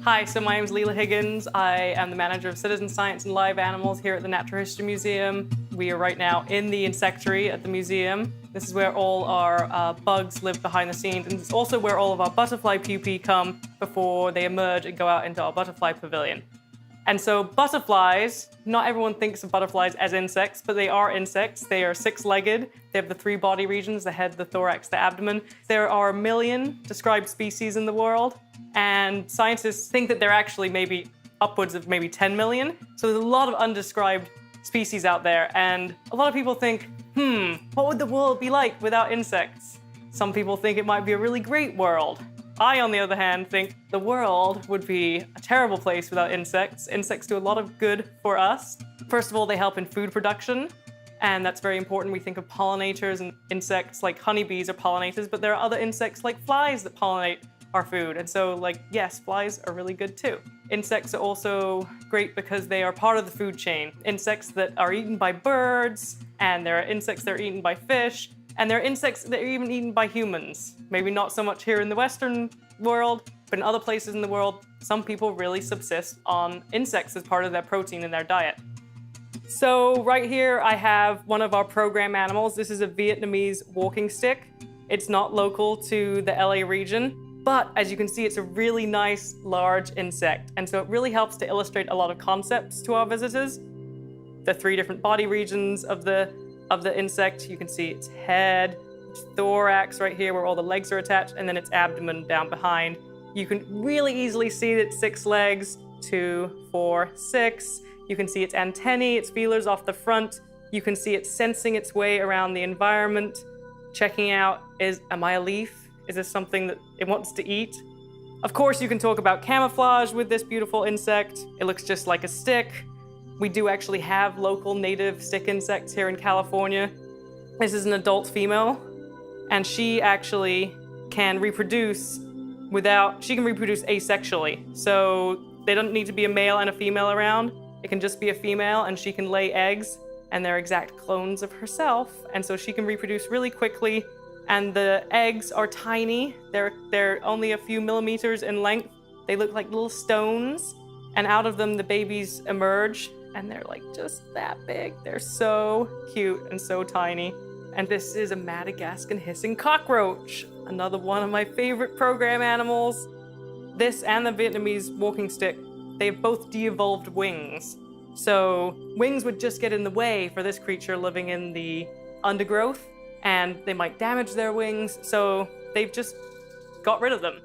Hi, so my name is Lila Higgins. I am the manager of Citizen Science and Live Animals here at the Natural History Museum. We are right now in the Insectary at the museum. This is where all our bugs live behind the scenes, and it's also where all of our butterfly pupae come before they emerge and go out into our butterfly pavilion. And so butterflies, not everyone thinks of butterflies as insects, but they are insects. They are six-legged. They have the three body regions, the head, the thorax, the abdomen. There are 1 million described species in the world, and scientists think that they're actually maybe upwards of maybe 10 million. So there's a lot of undescribed species out there, and a lot of people think, what would the world be like without insects? Some people think it might be a really great world. I, on the other hand, think the world would be a terrible place without insects. Insects do a lot of good for us. First of all, they help in food production, and that's very important. We think of pollinators and insects like honeybees are pollinators, but there are other insects like flies that pollinate our food. And so, yes, flies are really good too. Insects are also great because they are part of the food chain. Insects that are eaten by birds, and there are insects that are eaten by fish, and there are insects that are even eaten by humans. Maybe not so much here in the Western world, but in other places in the world, some people really subsist on insects as part of their protein in their diet. So right here, I have one of our program animals. This is a Vietnamese walking stick. It's not local to the LA region, but as you can see, it's a really nice, large insect. And so it really helps to illustrate a lot of concepts to our visitors. The three different body regions of the insect. You can see its head, its thorax right here where all the legs are attached, and then its abdomen down behind. You can really easily see its 6 legs, 2, 4, 6. You can see its antennae, its feelers off the front. You can see it sensing its way around the environment, checking out, am I a leaf? Is this something that it wants to eat? Of course, you can talk about camouflage with this beautiful insect. It looks just like a stick. We do actually have local native stick insects here in California. This is an adult female, and she actually can reproduce asexually. So they don't need to be a male and a female around. It can just be a female, and she can lay eggs, and they're exact clones of herself. And so she can reproduce really quickly, and the eggs are tiny. They're only a few millimeters in length. They look like little stones, and out of them the babies emerge. And they're just that big. They're so cute and so tiny. And this is a Madagascan hissing cockroach, another one of my favorite program animals. This and the Vietnamese walking stick, they have both de-evolved wings. So wings would just get in the way for this creature living in the undergrowth, and they might damage their wings, so they've just got rid of them.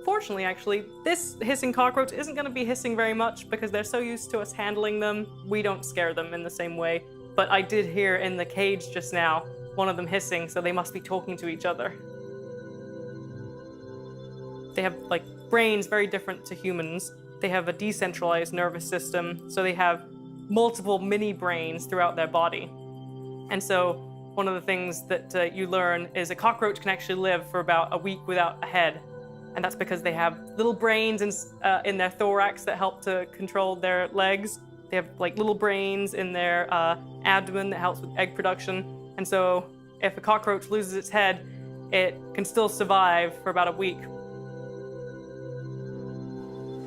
Fortunately, actually, this hissing cockroach isn't going to be hissing very much because they're so used to us handling them, we don't scare them in the same way. But I did hear in the cage just now one of them hissing, so they must be talking to each other. They have brains very different to humans. They have a decentralized nervous system, so they have multiple mini brains throughout their body. And so one of the things that you learn is a cockroach can actually live for about a week without a head. And that's because they have little brains in their thorax that help to control their legs. They have little brains in their abdomen that helps with egg production. And so if a cockroach loses its head, it can still survive for about a week.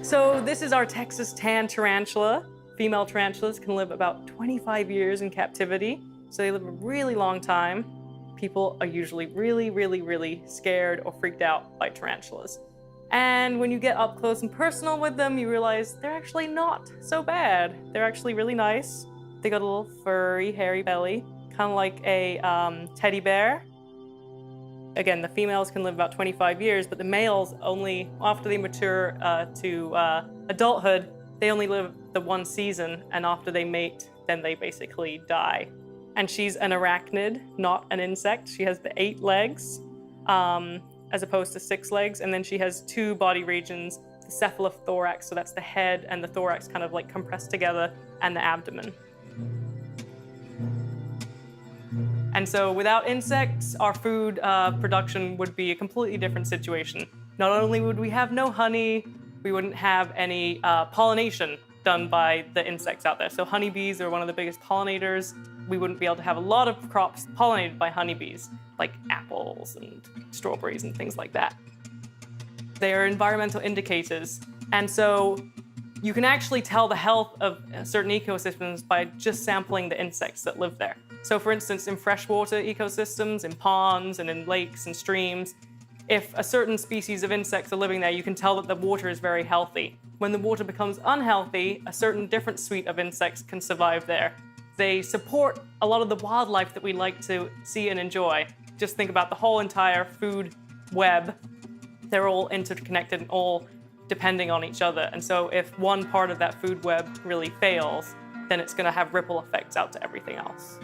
So this is our Texas tan tarantula. Female tarantulas can live about 25 years in captivity. So they live a really long time. People are usually really, really, really scared or freaked out by tarantulas. And when you get up close and personal with them, you realize they're actually not so bad. They're actually really nice. They got a little furry, hairy belly, kind of like a teddy bear. Again, the females can live about 25 years, but the males only, after they mature to adulthood, they only live the 1 season, and after they mate, then they basically die. And she's an arachnid, not an insect. She has the 8 legs, as opposed to 6 legs. And then she has 2 body regions, the cephalothorax, so that's the head and the thorax kind of compressed together, and the abdomen. And so without insects, our food production would be a completely different situation. Not only would we have no honey, we wouldn't have any pollination done by the insects out there. So honeybees are one of the biggest pollinators. We wouldn't be able to have a lot of crops pollinated by honeybees, like apples and strawberries and things like that. They are environmental indicators And so you can actually tell the health of certain ecosystems by just sampling the insects that live there. So for instance, in freshwater ecosystems, in ponds and in lakes and streams, if a certain species of insects are living there, you can tell that the water is very healthy. When the water becomes unhealthy, a certain different suite of insects can survive there. They support a lot of the wildlife that we like to see and enjoy. Just think about the whole entire food web. They're all interconnected and all depending on each other. And so if one part of that food web really fails, then it's going to have ripple effects out to everything else.